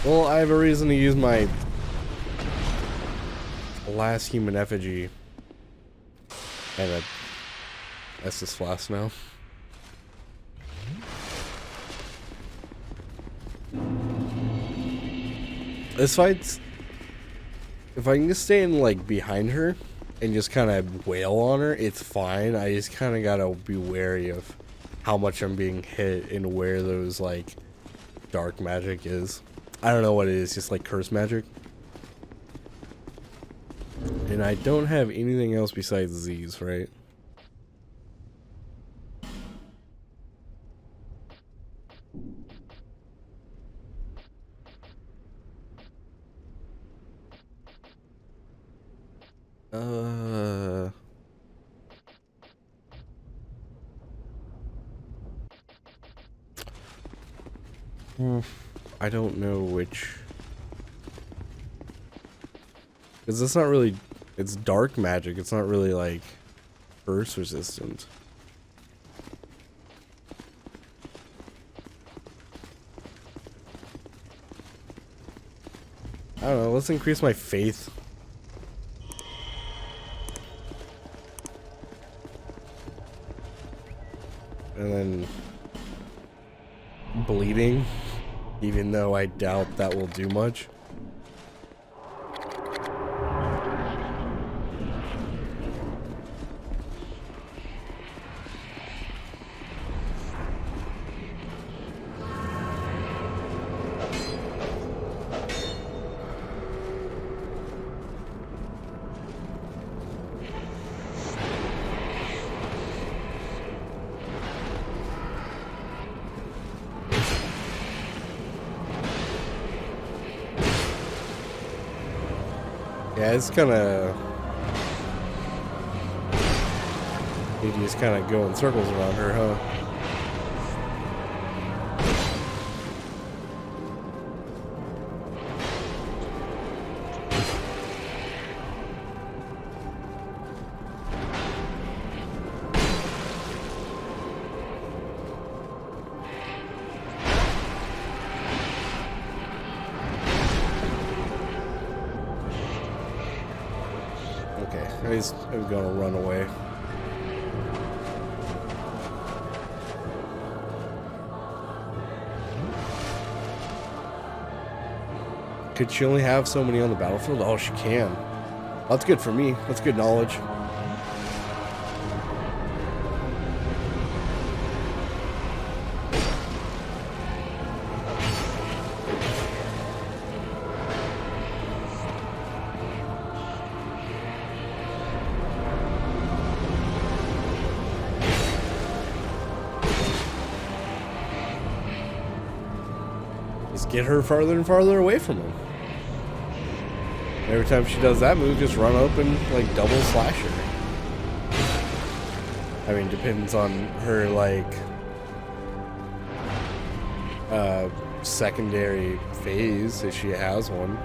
Well, I have a reason to use my last human effigy and a Estus flask now. This fight's, if I can just stay in like behind her and just kind of wail on her, it's fine. I just kind of gotta be wary of how much I'm being hit and where those like dark magic is. I don't know what it is, just like curse magic. And I don't have anything else besides these, right? I don't know which. Because it's not really, it's dark magic. It's not really like curse resistant. I don't know, let's increase my faith. And then bleeding, even though I doubt that will do much. Yeah, it's kind of... You just kind of go in circles around her, huh? Okay, he's gonna run away. Could she only have so many on the battlefield? Oh, she can. That's good for me. That's good knowledge. Just get her farther and farther away from him. Every time she does that move, just run up and like double slash her. I mean, depends on her like secondary phase if she has one.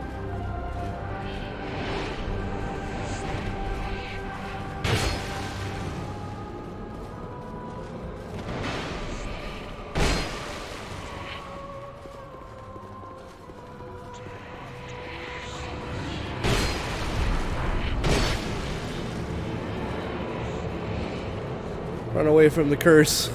Run away from the curse.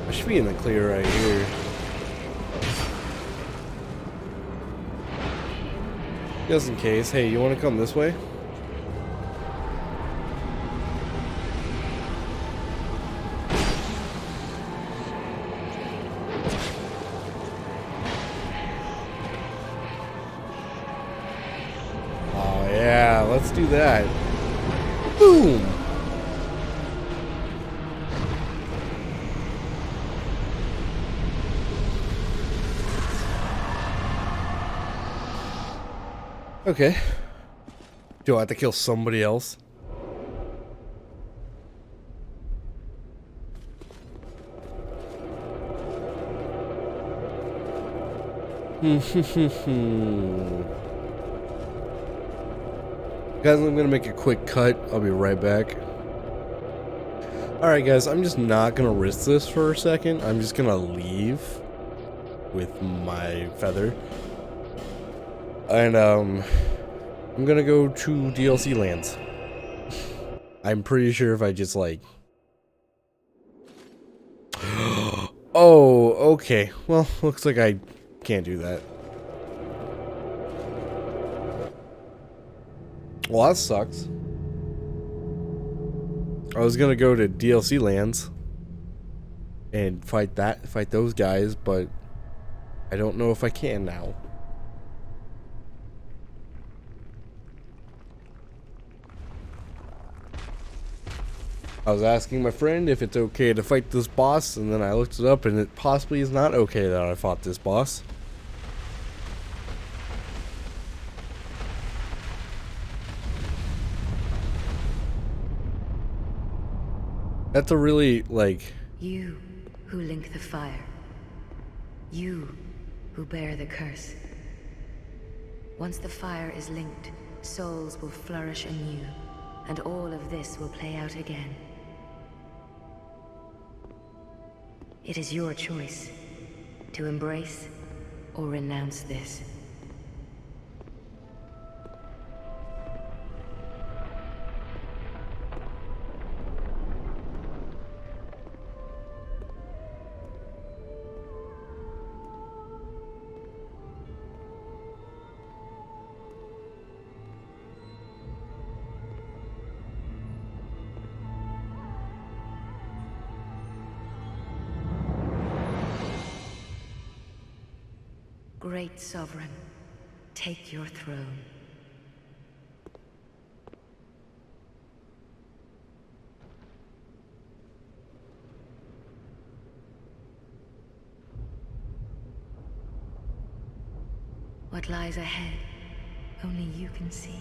I should be in the clear right here. Just in case. Hey, you want to come this way? Let's do that. Boom! Okay. Do I have to kill somebody else? Guys, I'm gonna make a quick cut. I'll be right back. Alright guys, I'm just not gonna risk this for a second. I'm just gonna leave with my feather. And I'm gonna go to DLC lands. I'm pretty sure if I just like... Oh, okay. Well, looks like I can't do that. Well, that sucks. I was gonna go to DLC lands and fight those guys, but I don't know if I can now. I was asking my friend if it's okay to fight this boss, and then I looked it up, and it possibly is not okay that I fought this boss. That's a really, like... You who link the fire. You who bear the curse. Once the fire is linked, souls will flourish anew, and all of this will play out again. It is your choice to embrace or renounce this. Great Sovereign, take your throne. What lies ahead, only you can see.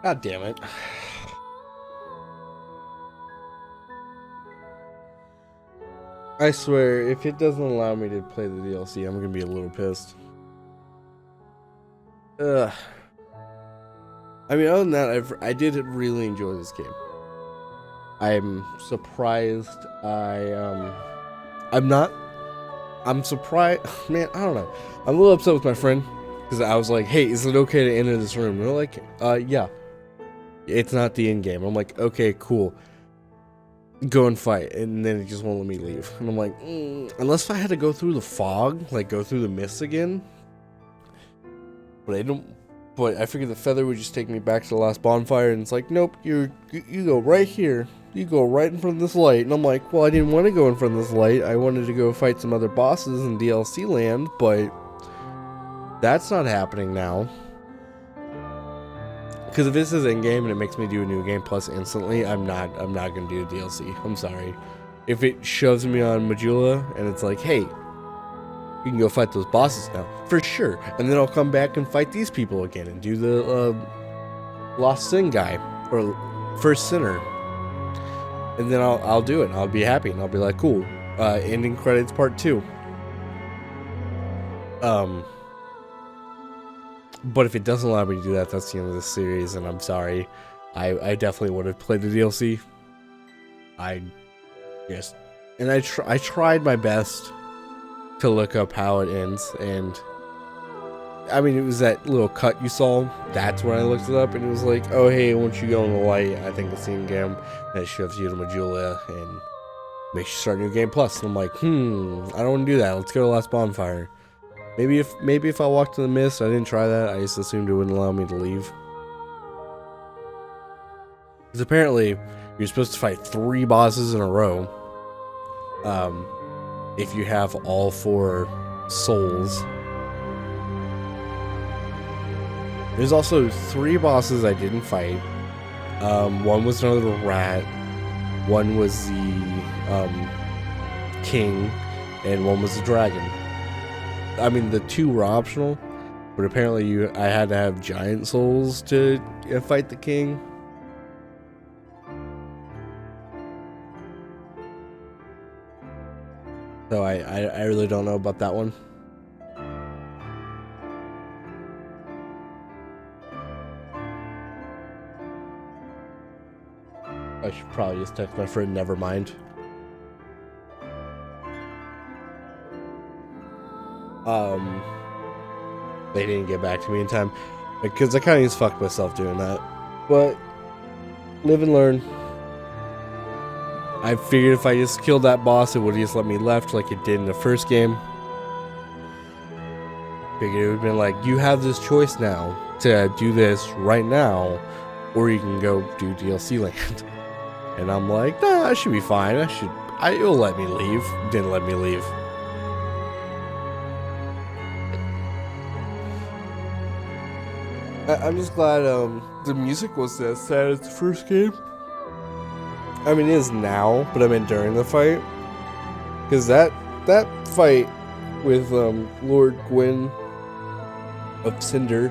God damn it. I swear, if it doesn't allow me to play the DLC, I'm gonna be a little pissed. Ugh. I mean, other than that, I did really enjoy this game. I'm surprised. I'm surprised. Man, I don't know. I'm a little upset with my friend because I was like, "Hey, is it okay to enter this room?" And they're like, yeah. It's not the end game." I'm like, "Okay, cool. Go and fight." And then it just won't let me leave. And I'm like, unless I had to go through the fog, like go through the mist again. But I don't. But I figured the feather would just take me back to the last bonfire, and it's like, nope, you go right here. You go right in front of this light. And I'm like, well, I didn't want to go in front of this light. I wanted to go fight some other bosses in DLC land, but that's not happening now. Because if this is in-game and it makes me do a new game plus instantly, I'm not gonna do the DLC. I'm sorry. If it shoves me on Majula and it's like, hey, you can go fight those bosses now, for sure. And then I'll come back and fight these people again and do the Lost Sin guy or First Sinner. And then I'll do it. And I'll be happy and I'll be like, cool. Ending credits part 2. But if it doesn't allow me to do that, that's the end of this series, and I'm sorry. I definitely would have played the DLC. I tried my best to look up how it ends, and I mean, it was that little cut you saw. That's when I looked it up, and it was like, oh hey, once you go in the light, I think it's the end game, and it shoves you to Majula and makes you start a new game plus. And I'm like, I don't want to do that. Let's go to Last Bonfire. Maybe if I walked in the mist, I didn't try that. I just assumed it wouldn't allow me to leave. Because apparently, you're supposed to fight 3 bosses in a row. If you have all 4 souls. There's also 3 bosses I didn't fight. One was another rat. One was the king, and one was the dragon. I mean, the two were optional, but apparently I had to have giant souls to fight the king. So I really don't know about that one. I should probably just text my friend, never mind. They didn't get back to me in time because I kind of just fucked myself doing that. But live and learn. I figured if I just killed that boss, it would just let me left like it did in the first game. Figured it would have been like, you have this choice now to do this right now, or you can go do DLC land. And I'm like, nah, I should be fine. It'll let me leave. Didn't let me leave. I'm just glad the music was as sad as the first game. I mean, it is now, but I meant during the fight. Because that fight with Lord Gwyn of Cinder,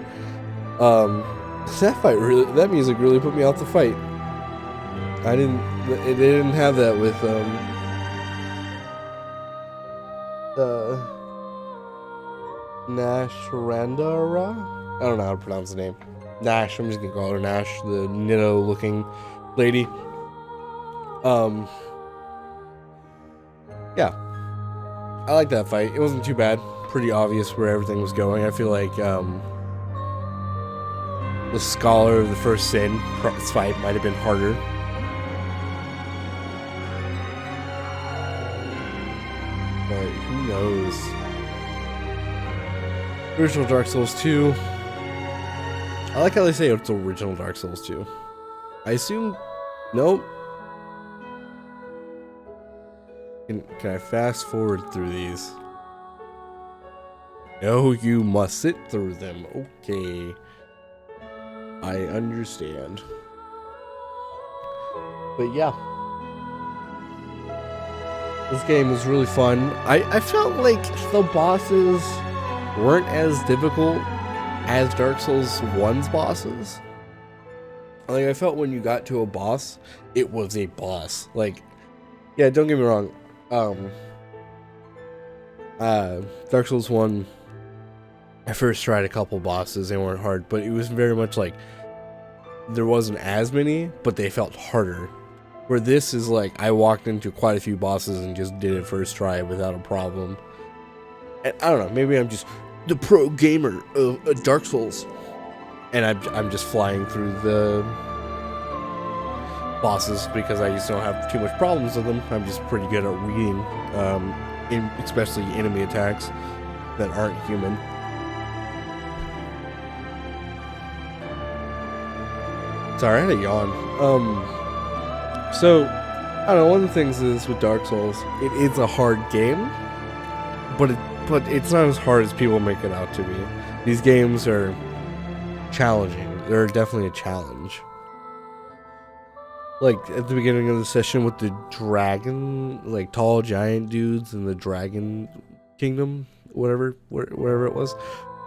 that music really put me off the fight. They didn't have that with Nash Randara? I don't know how to pronounce the name. Nash, I'm just gonna call her Nash, the Nitto looking lady. Yeah. I like that fight. It wasn't too bad. Pretty obvious where everything was going. I feel like the Scholar of the First Sin fight might have been harder. But who knows? Original Dark Souls 2. I like how they say it's original Dark Souls 2. I assume... Nope. Can I fast forward through these? No, you must sit through them. Okay. I understand. But yeah. This game was really fun. I felt like the bosses weren't as difficult as Dark Souls 1's bosses. Like, I felt when you got to a boss, it was a boss. Like, yeah, don't get me wrong. Dark Souls 1, I first tried a couple bosses, they weren't hard, but it was very much like, there wasn't as many, but they felt harder. Where this is like, I walked into quite a few bosses and just did it first try without a problem. And I don't know, maybe I'm just the pro gamer of Dark Souls. And I'm just flying through the bosses because I just don't have too much problems with them. I'm just pretty good at reading, especially enemy attacks that aren't human. Sorry, I had a yawn. So, I don't know, one of the things is with Dark Souls, it is a hard game, but it's not as hard as people make it out to be. These games are challenging. They're definitely a challenge. Like, at the beginning of the session with the dragon, like, tall giant dudes in the Dragon Kingdom, wherever it was,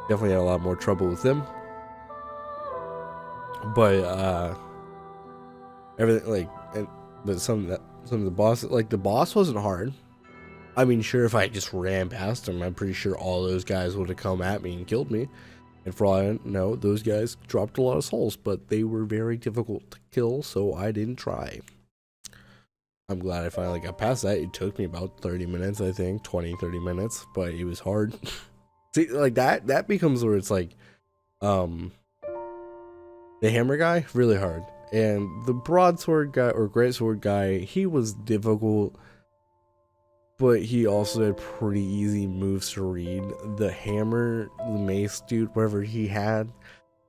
definitely had a lot more trouble with them. But, everything, like, but some of the bosses, like, the boss wasn't hard. I mean, sure, if I just ran past them, I'm pretty sure all those guys would have come at me and killed me. And for all I know, those guys dropped a lot of souls, but they were very difficult to kill, so I didn't try. I'm glad I finally got past that. It took me about 30 minutes, I think, 20-30 minutes, but it was hard. See, like, that becomes where it's like, the hammer guy, really hard. And the broadsword guy, or greatsword guy, he was difficult, but he also had pretty easy moves to read. The hammer, the mace dude, whatever he had,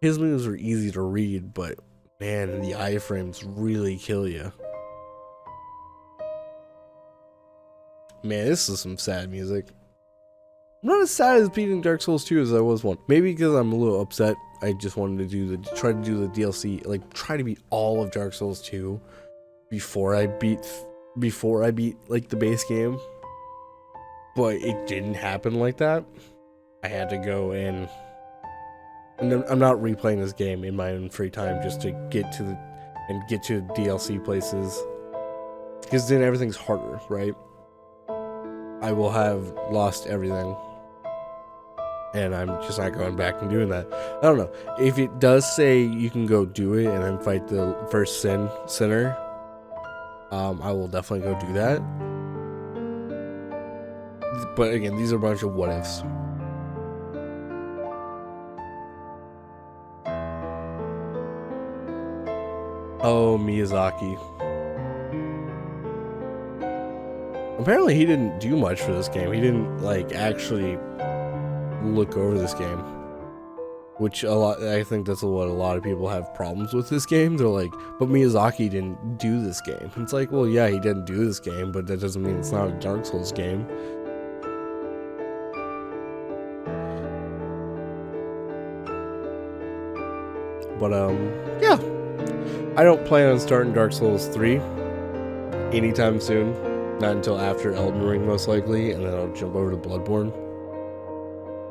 his moves were easy to read, but man, the iframes really kill you. Man, this is some sad music. I'm not as sad as beating Dark Souls 2 as I was 1. Maybe because I'm a little upset I just wanted to try to do the DLC, like try to beat all of Dark Souls 2 before I beat like the base game. But it didn't happen like that. I had to go in, and I'm not replaying this game in my own free time just to get to DLC places, because then everything's harder, right? I will have lost everything, and I'm just not going back and doing that. I don't know if it does say you can go do it and then fight the first sinner. I will definitely go do that. But again, these are a bunch of what ifs. Oh, Miyazaki. Apparently he didn't do much for this game. He didn't like actually look over this game. Which I think that's what a lot of people have problems with this game. They're like, but Miyazaki didn't do this game. It's like, well, yeah, he didn't do this game, but that doesn't mean it's not a Dark Souls game. But yeah. I don't plan on starting Dark Souls 3 anytime soon. Not until after Elden Ring, most likely, and then I'll jump over to Bloodborne.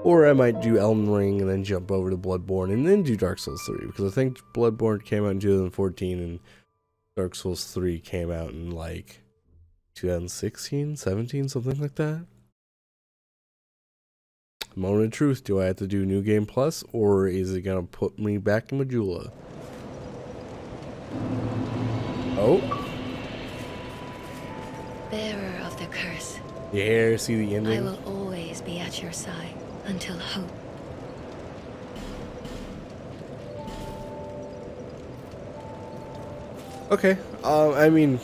Or I might do Elden Ring and then jump over to Bloodborne and then do Dark Souls 3, because I think Bloodborne came out in 2014 and Dark Souls 3 came out in like 2016, 17, something like that. Moment of truth, do I have to do New Game Plus, or is it gonna put me back in Majula? Oh. Bearer of the curse. Yeah, see the ending? I will always be at your side until hope. Okay. I mean,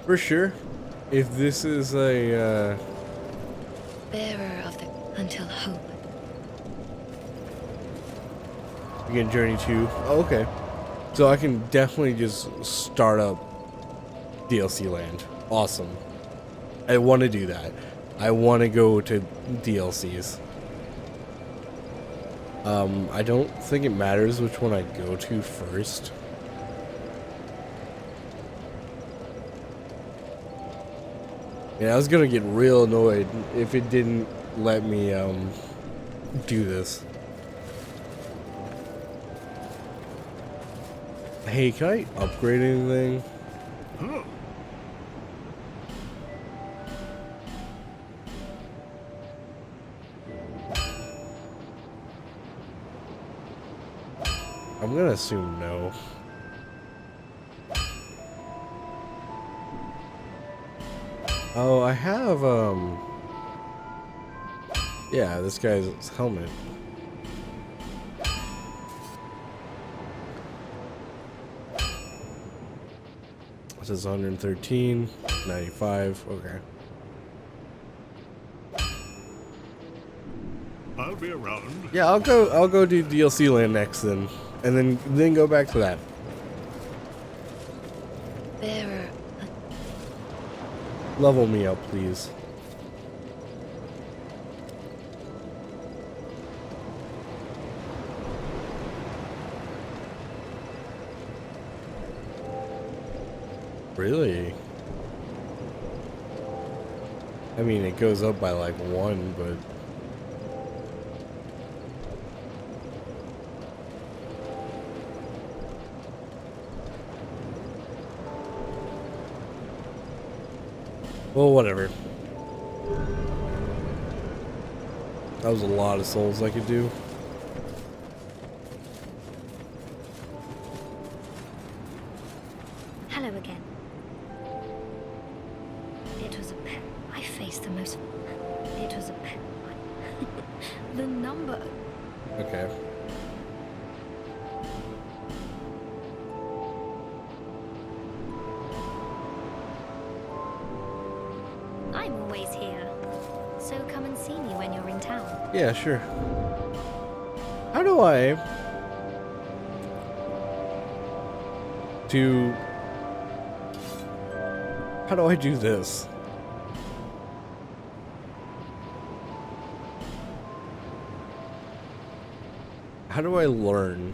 for sure. If this is a Bearer of the until hope. Begin Journey 2. Oh, okay. So I can definitely just start up DLC land. Awesome. I want to do that. I want to go to DLCs. I don't think it matters which one I go to first. Yeah, I was gonna get real annoyed if it didn't let me do this. Hey, can I upgrade anything? I'm gonna assume no. Oh, I have, yeah, this guy's helmet. This is 113, 95, okay. I'll be around. Yeah, I'll go do DLC land next then. And then go back to that. Bearer. Level me up, please. Really? I mean, it goes up by like 1, but... well, whatever. That was a lot of souls I could do. Hello again. It was a pet. I faced the most... It was a pet. The number... Okay. I'm always here. So come and see me when you're in town. Yeah, sure. How do I... How do I do this? How do I learn?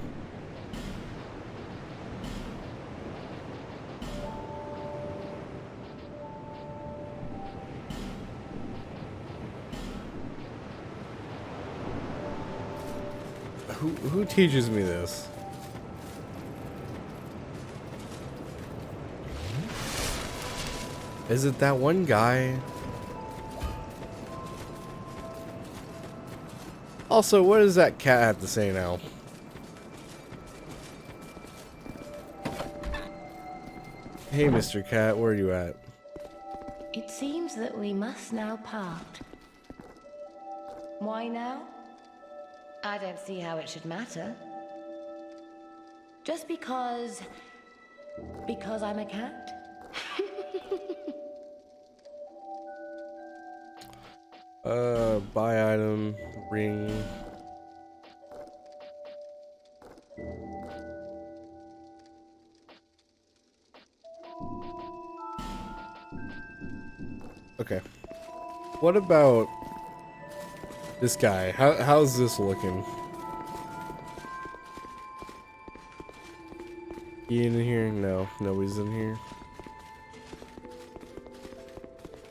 Who teaches me this? Is it that one guy? Also, what does that cat have to say now? Hey, Mr. Cat, where are you at? It seems that we must now part. Why now? I don't see how it should matter. Just because I'm a cat? Buy item, ring. Okay. What about this guy? How's this looking? He in here? No, nobody's in here.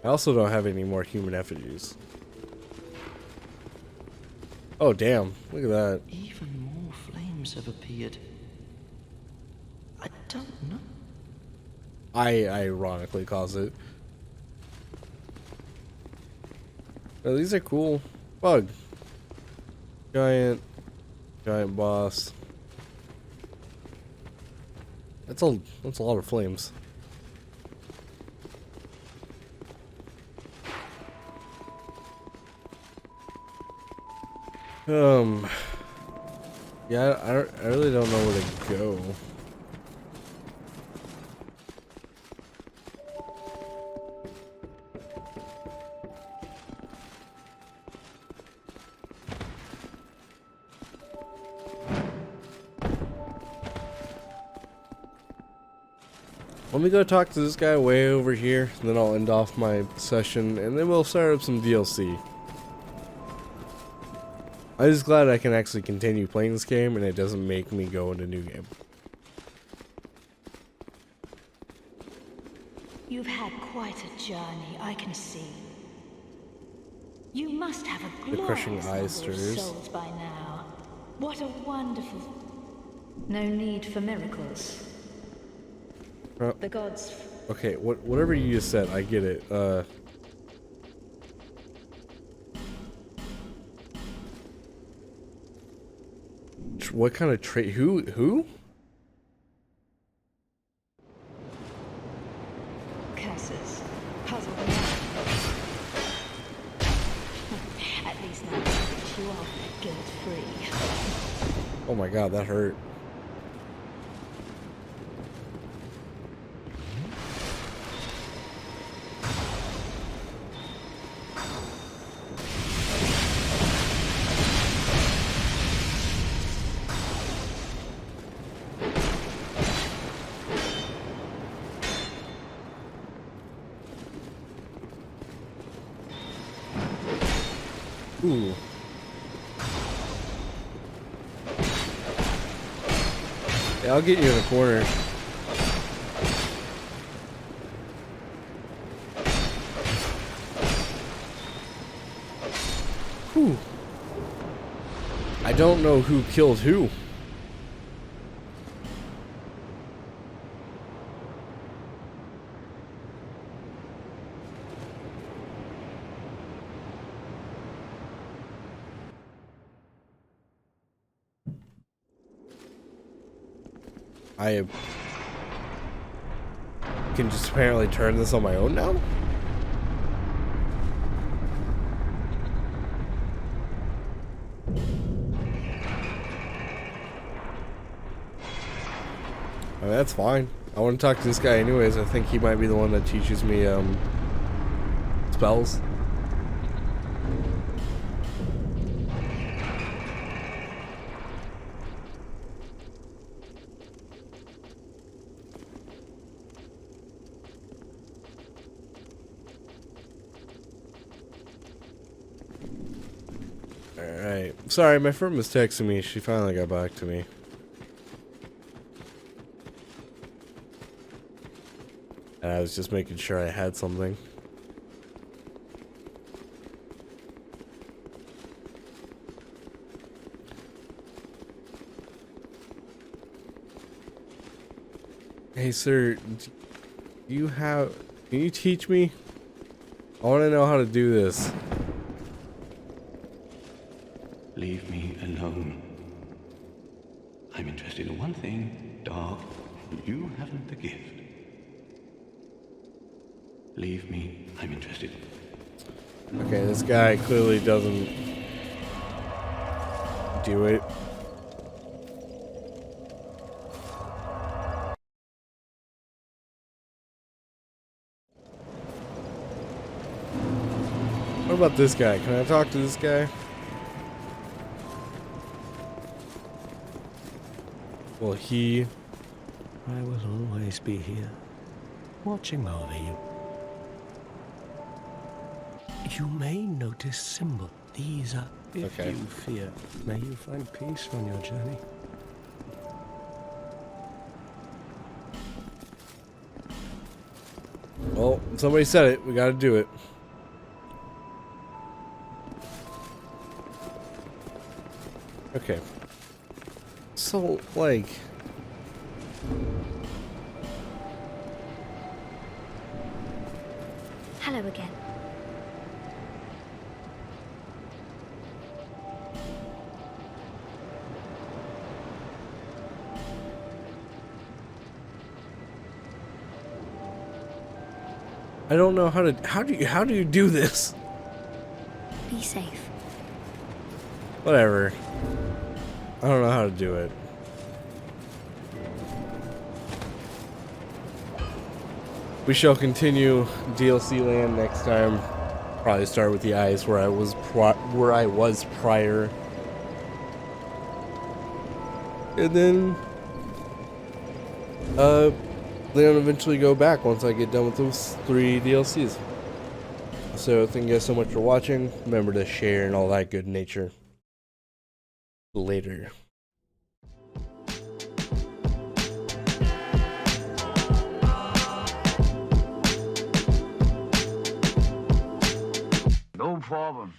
I also don't have any more human effigies. Oh damn, look at that. Even more flames have appeared. I don't know. I ironically caused it. Oh, these are cool. Bug. Giant boss. That's a lot of flames. Yeah, I really don't know where to go. Let me go talk to this guy way over here, and then I'll end off my session, and then we'll start up some DLC. I'm just glad I can actually continue playing this game, and it doesn't make me go into a new game. You've had quite a journey, I can see. You must have a The crushing glorious eyes number of stirs. souls by now. What a wonderful... No need for miracles. The gods... Okay, whatever you just said, I get it. What kind of trait? Who? curses. Puzzle them out. At least now you are guilt-free. Oh my god, that hurt. Ooh. Yeah, I'll get you in the corner. Whew. I don't know who killed who. I can just apparently turn this on my own now? I mean, that's fine. I want to talk to this guy anyways. I think he might be the one that teaches me spells. Alright. Sorry, my friend was texting me. She finally got back to me. And I was just making sure I had something. Hey, sir, do you have... Can you teach me? I want to know how to do this. Leave me alone. I'm interested in one thing, dog. You haven't the gift. Leave me. I'm interested. Okay, this guy clearly doesn't do it. What about this guy? Can I talk to this guy? Well, he... I will always be here, watching over you. You may notice symbols. These are if Okay. you fear. May you find peace on your journey. Well, somebody said it. We gotta do it. Okay. So, like... Hello again. I don't know how to... How do you do this? Be safe. Whatever. I don't know how to do it. We shall continue DLC land next time. Probably start with the ice where I was prior. And then then eventually go back once I get done with those 3 DLCs. So thank you guys so much for watching. Remember to share and all that good nature. Later. No problem.